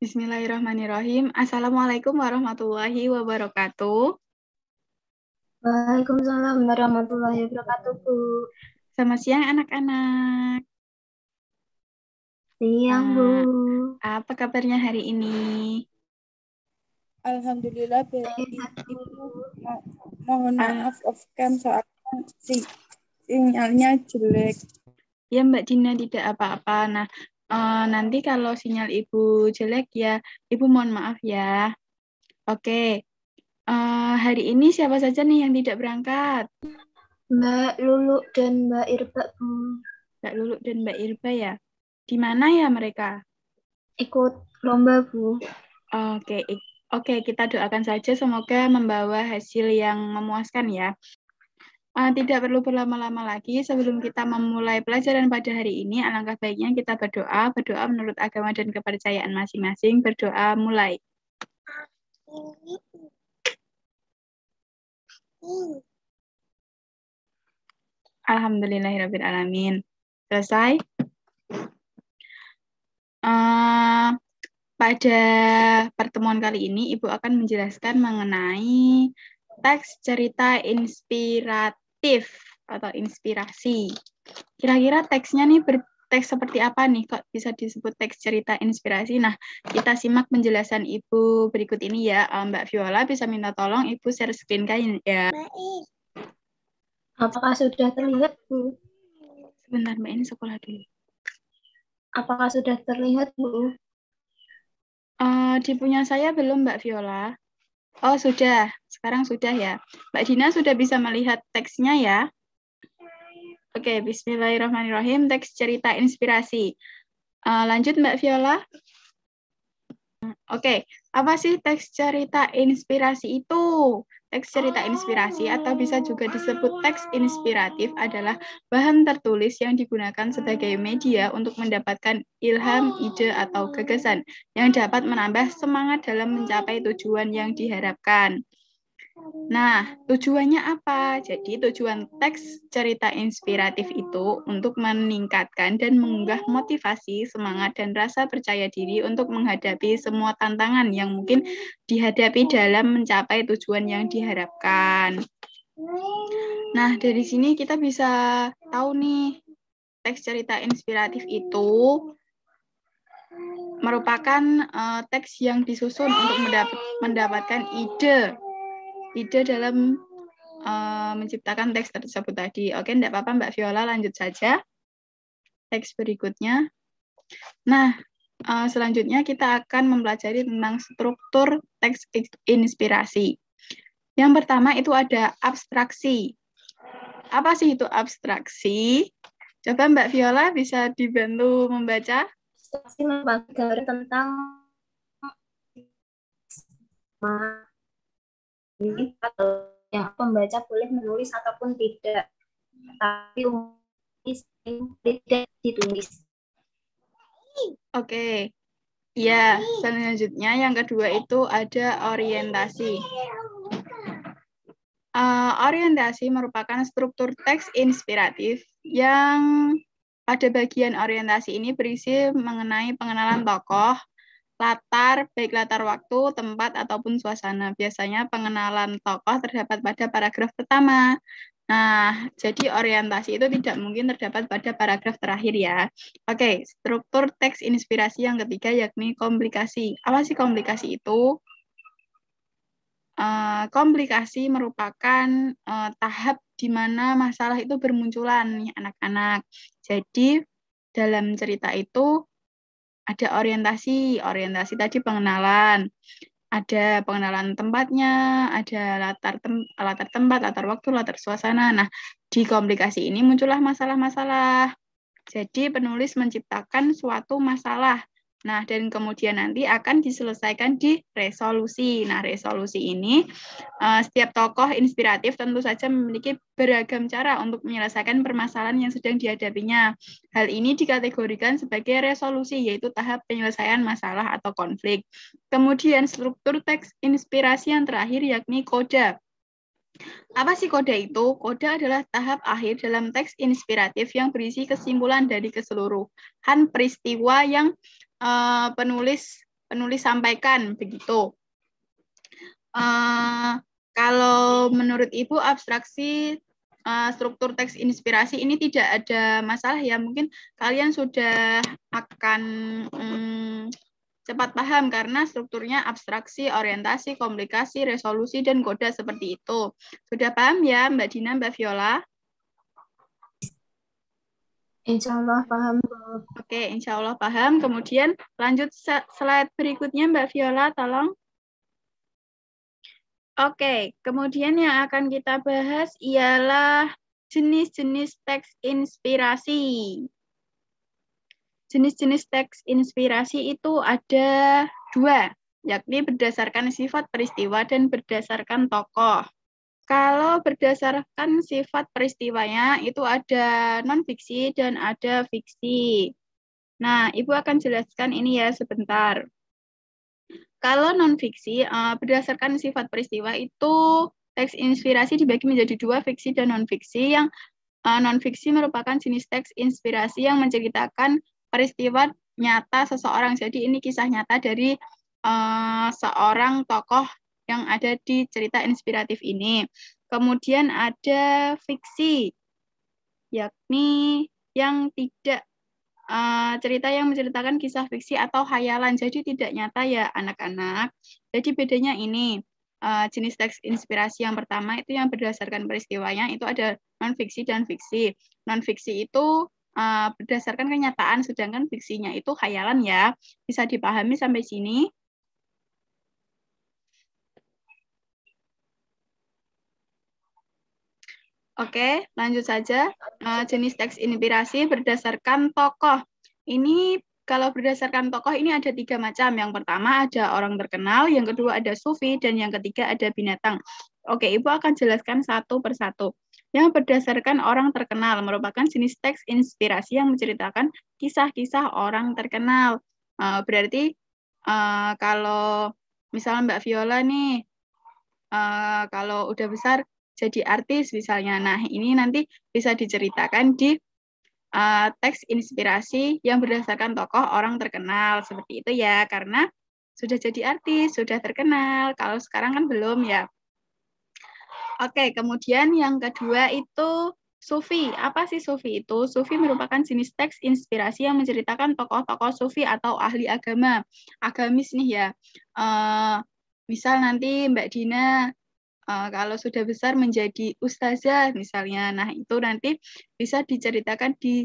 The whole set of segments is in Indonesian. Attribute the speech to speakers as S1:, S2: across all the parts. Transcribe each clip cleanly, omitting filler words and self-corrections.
S1: Bismillahirrahmanirrahim. Assalamualaikum warahmatullahi wabarakatuh.
S2: Waalaikumsalam warahmatullahi wabarakatuh, Bu.
S1: Selamat siang anak-anak.
S2: Siang, Bu.
S1: Apa kabarnya hari ini?
S3: Alhamdulillah baik,
S2: Sehat, Bu.
S3: Ibu. Mohon maaf off-cam soalnya sinyalnya jelek.
S1: Ya Mbak Dina, tidak apa-apa. Nah, nanti kalau sinyal Ibu jelek ya, Ibu mohon maaf ya. Oke, hari ini siapa saja nih yang tidak berangkat?
S2: Mbak Lulu dan Mbak Irba, Bu.
S1: Mbak Lulu dan Mbak Irba ya? Di mana ya mereka?
S2: Ikut lomba, Bu.
S1: Oke, kita doakan saja semoga membawa hasil yang memuaskan ya. Tidak perlu berlama-lama lagi sebelum kita memulai pelajaran pada hari ini. Alangkah baiknya kita berdoa menurut agama dan kepercayaan masing-masing. Berdoa mulai. Alhamdulillahirrabbilalamin. Selesai. Pada pertemuan kali ini, Ibu akan menjelaskan mengenai teks cerita inspiratif atau inspirasi. Kira-kira teksnya nih berteks seperti apa nih kok bisa disebut teks cerita inspirasi? Nah, kita simak penjelasan Ibu berikut ini ya. Mbak Viola bisa minta tolong Ibu share screen kan ya.
S2: Baik. Apakah sudah terlihat, Bu?
S1: Sebentar, Mbak, ini sekolah dulu.
S2: Apakah sudah terlihat, Bu?
S1: Di punya saya belum, Mbak Viola. Oh, sudah. Sekarang sudah ya. Mbak Dina sudah bisa melihat teksnya ya? Oke, bismillahirrahmanirrahim. Teks cerita inspirasi. Lanjut, Mbak Viola. Oke, apa sih teks cerita inspirasi itu? Teks cerita inspirasi atau bisa juga disebut teks inspiratif adalah bahan tertulis yang digunakan sebagai media untuk mendapatkan ilham, ide, atau gagasan yang dapat menambah semangat dalam mencapai tujuan yang diharapkan. Nah, tujuannya apa? Jadi tujuan teks cerita inspiratif itu untuk meningkatkan dan mengunggah motivasi, semangat, dan rasa percaya diri untuk menghadapi semua tantangan yang mungkin dihadapi dalam mencapai tujuan yang diharapkan. Nah, dari sini kita bisa tahu nih, teks cerita inspiratif itu merupakan teks yang disusun untuk mendapatkan ide dalam menciptakan teks tersebut tadi. Oke, enggak apa-apa Mbak Viola, lanjut saja. Teks berikutnya. Nah, selanjutnya kita akan mempelajari tentang struktur teks inspirasi. Yang pertama itu ada abstraksi. Apa sih itu abstraksi? Coba Mbak Viola bisa dibantu membaca.
S2: Abstraksi merupakan tentang yang pembaca boleh menulis ataupun tidak, tapi tidak ditulis.
S1: Oke. Ya, selanjutnya yang kedua itu ada orientasi. Orientasi merupakan struktur teks inspiratif yang pada bagian orientasi ini berisi mengenai pengenalan tokoh, latar, baik latar waktu, tempat, ataupun suasana. Biasanya pengenalan tokoh terdapat pada paragraf pertama. Nah, jadi orientasi itu tidak mungkin terdapat pada paragraf terakhir ya. Oke, struktur teks inspirasi yang ketiga yakni komplikasi. Apa sih komplikasi itu? Komplikasi merupakan tahap di mana masalah itu bermunculan nih anak-anak. Jadi dalam cerita itu ada orientasi tadi pengenalan, ada pengenalan tempatnya, ada latar tempat, latar waktu, latar suasana. Nah, di komplikasi ini muncullah masalah-masalah. Jadi penulis menciptakan suatu masalah. Nah, dan kemudian nanti akan diselesaikan di resolusi. Nah, resolusi ini setiap tokoh inspiratif tentu saja memiliki beragam cara untuk menyelesaikan permasalahan yang sedang dihadapinya. Hal ini dikategorikan sebagai resolusi, yaitu tahap penyelesaian masalah atau konflik. Kemudian struktur teks inspirasi yang terakhir yakni koda. Apa sih koda itu? Koda adalah tahap akhir dalam teks inspiratif yang berisi kesimpulan dari keseluruhan peristiwa yang penulis penulis sampaikan, begitu. Kalau menurut Ibu abstraksi struktur teks inspirasi ini tidak ada masalah ya, mungkin kalian sudah akan cepat paham karena strukturnya abstraksi, orientasi, komplikasi, resolusi, dan koda seperti itu. Sudah paham ya Mbak Dina, Mbak Viola?
S2: Insya Allah paham.
S1: Oke, insya Allah paham. Kemudian lanjut slide berikutnya Mbak Viola, tolong. Oke, kemudian yang akan kita bahas ialah jenis-jenis teks inspirasi. Jenis-jenis teks inspirasi itu ada 2, yakni berdasarkan sifat peristiwa dan berdasarkan tokoh. Kalau berdasarkan sifat peristiwanya itu ada non-fiksi dan ada fiksi. Nah, Ibu akan jelaskan ini ya sebentar. Kalau non-fiksi, berdasarkan sifat peristiwa itu teks inspirasi dibagi menjadi 2, fiksi dan non-fiksi. Yang non-fiksi merupakan jenis teks inspirasi yang menceritakan peristiwa nyata seseorang. Jadi ini kisah nyata dari seorang tokoh yang ada di cerita inspiratif ini. Kemudian ada fiksi, yakni yang tidak cerita yang menceritakan kisah fiksi atau khayalan, jadi tidak nyata ya anak-anak. Jadi bedanya ini, jenis teks inspirasi yang pertama itu yang berdasarkan peristiwanya, itu ada non-fiksi dan fiksi. Non-fiksi itu berdasarkan kenyataan, sedangkan fiksinya itu khayalan ya. Bisa dipahami sampai sini? Oke, lanjut saja. Jenis teks inspirasi berdasarkan tokoh. Ini kalau berdasarkan tokoh ini ada 3 macam. Yang pertama ada orang terkenal, yang kedua ada sufi, dan yang ketiga ada binatang. Oke, Ibu akan jelaskan satu persatu. Yang berdasarkan orang terkenal merupakan jenis teks inspirasi yang menceritakan kisah-kisah orang terkenal. Berarti kalau misalnya Mbak Viola nih, kalau udah besar jadi artis misalnya. Nah, ini nanti bisa diceritakan di teks inspirasi yang berdasarkan tokoh orang terkenal. Seperti itu ya, karena sudah jadi artis, sudah terkenal. Kalau sekarang kan belum ya. Oke, kemudian yang kedua itu sufi. Apa sih sufi itu? Sufi merupakan jenis teks inspirasi yang menceritakan tokoh-tokoh sufi atau ahli agama. Agamis nih ya. Misal nanti Mbak Dina kalau sudah besar menjadi ustazah misalnya, nah itu nanti bisa diceritakan di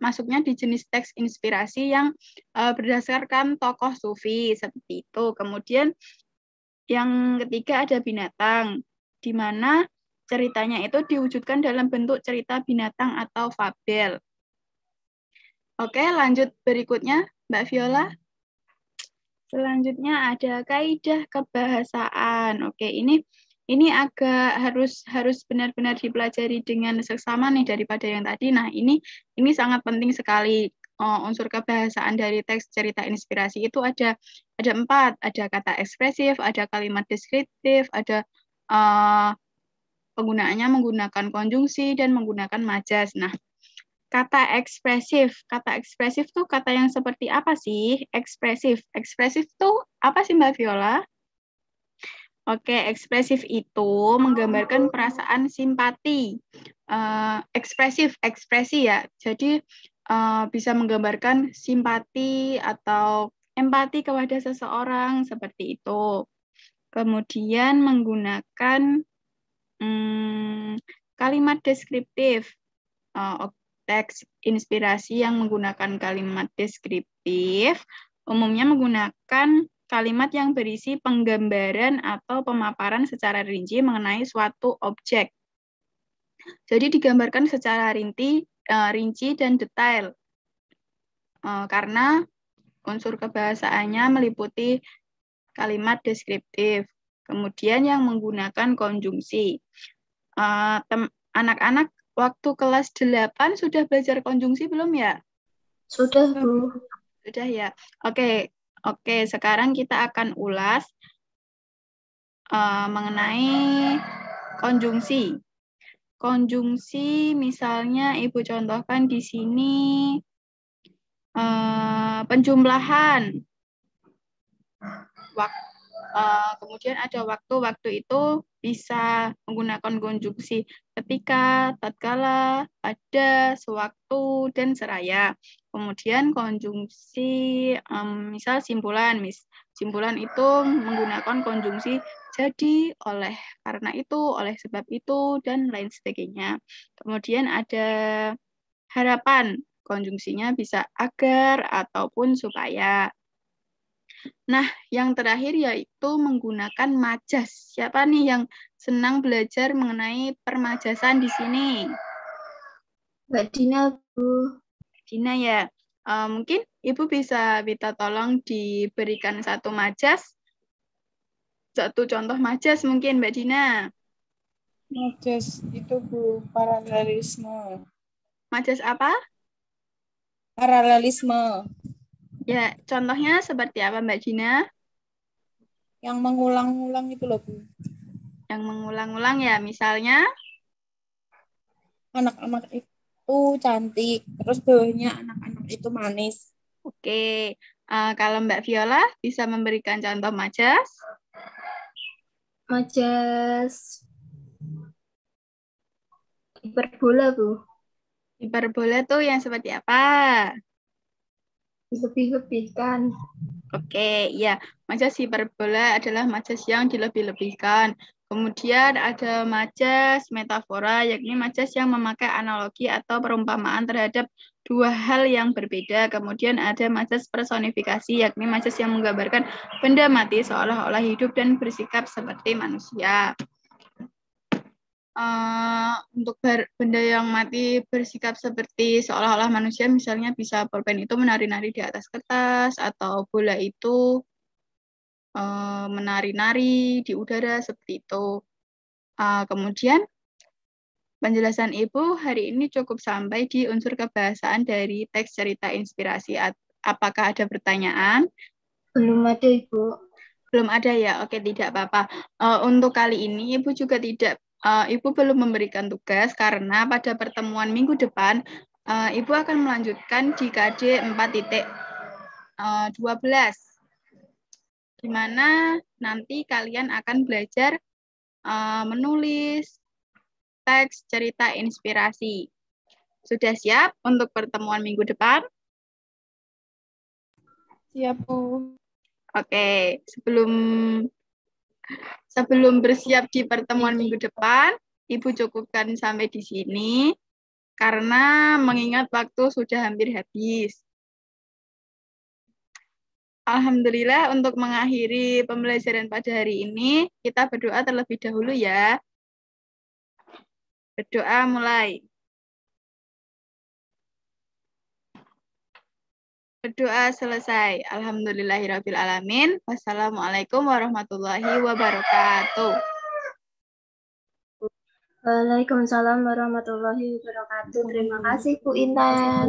S1: masuknya di jenis teks inspirasi yang berdasarkan tokoh sufi seperti itu. Kemudian yang ketiga ada binatang, di mana ceritanya itu diwujudkan dalam bentuk cerita binatang atau fabel. Oke, lanjut berikutnya Mbak Viola. Selanjutnya ada kaidah kebahasaan. Oke, ini agak harus benar-benar dipelajari dengan seksama nih daripada yang tadi. Nah, ini sangat penting sekali. Unsur kebahasaan dari teks cerita inspirasi itu ada 4. Ada kata ekspresif, ada kalimat deskriptif, ada penggunaannya menggunakan konjungsi dan menggunakan majas. Nah, kata ekspresif tuh kata yang seperti apa sih? Ekspresif tuh apa sih Mbak Viola? Oke, ekspresif itu menggambarkan perasaan simpati. Ekspresi ya. Jadi bisa menggambarkan simpati atau empati kepada seseorang seperti itu. Kemudian menggunakan kalimat deskriptif. Teks inspirasi yang menggunakan kalimat deskriptif umumnya menggunakan kalimat yang berisi penggambaran atau pemaparan secara rinci mengenai suatu objek. Jadi digambarkan secara rinci dan detail. Karena unsur kebahasaannya meliputi kalimat deskriptif. Kemudian yang menggunakan konjungsi. Anak-anak waktu kelas 8 sudah belajar konjungsi belum ya?
S2: Sudah, Bu.
S1: Sudah ya. Oke, sekarang kita akan ulas mengenai konjungsi. Konjungsi misalnya Ibu contohkan di sini penjumlahan. Kemudian ada waktu itu bisa menggunakan konjungsi ketika, tatkala, pada, sewaktu, dan seraya. Kemudian konjungsi, misal simpulan, simpulan itu menggunakan konjungsi jadi, oleh, karena itu, oleh sebab itu, dan lain sebagainya. Kemudian ada harapan, konjungsinya bisa agar ataupun supaya. Nah, yang terakhir yaitu menggunakan majas. Siapa nih yang senang belajar mengenai permajasan di sini?
S2: Mbak Dina, Bu.
S1: Dina ya. Mungkin Ibu bisa minta tolong diberikan satu majas. Satu contoh majas mungkin Mbak Dina.
S3: Majas itu Bu, paralelisme.
S1: Majas apa?
S3: Paralelisme.
S1: Ya, contohnya seperti apa Mbak Dina?
S3: Yang mengulang-ulang itu loh Bu.
S1: Yang mengulang-ulang ya, misalnya?
S3: Anak-anak itu cantik, terus bawahnya anak-anak itu manis.
S1: Oke, kalau Mbak Viola bisa memberikan contoh majas?
S2: Majas hiperbola, Bu.
S1: Hiperbola tuh yang seperti apa?
S2: Dilebih-lebihkan.
S1: Oke, ya. Majas hiperbola adalah majas yang dilebih-lebihkan. Kemudian ada majas metafora, yakni majas yang memakai analogi atau perumpamaan terhadap dua hal yang berbeda. Kemudian ada majas personifikasi, yakni majas yang menggambarkan benda mati seolah-olah hidup dan bersikap seperti manusia. Untuk benda yang mati bersikap seperti seolah-olah manusia, misalnya bisa pulpen itu menari-nari di atas kertas, atau bola itu menari-nari di udara, seperti itu. Kemudian, penjelasan Ibu hari ini cukup sampai di unsur kebahasaan dari teks cerita inspirasi. Apakah ada pertanyaan?
S2: Belum ada, Ibu.
S1: Belum ada ya? Oke, tidak apa-apa. Untuk kali ini, Ibu juga tidak Ibu belum memberikan tugas karena pada pertemuan minggu depan Ibu akan melanjutkan di KD 4.12 di mana nanti kalian akan belajar menulis teks cerita inspirasi. Sudah siap untuk pertemuan minggu depan?
S3: Siap Bu.
S1: Oke, sebelum bersiap di pertemuan minggu depan, Ibu cukupkan sampai di sini, karena mengingat waktu sudah hampir habis. Alhamdulillah, untuk mengakhiri pembelajaran pada hari ini, kita berdoa terlebih dahulu ya. Berdoa mulai. Berdoa selesai. Alhamdulillahirrabbilalamin. Wassalamualaikum warahmatullahi wabarakatuh.
S2: Waalaikumsalam warahmatullahi wabarakatuh. Terima kasih, Bu Intan.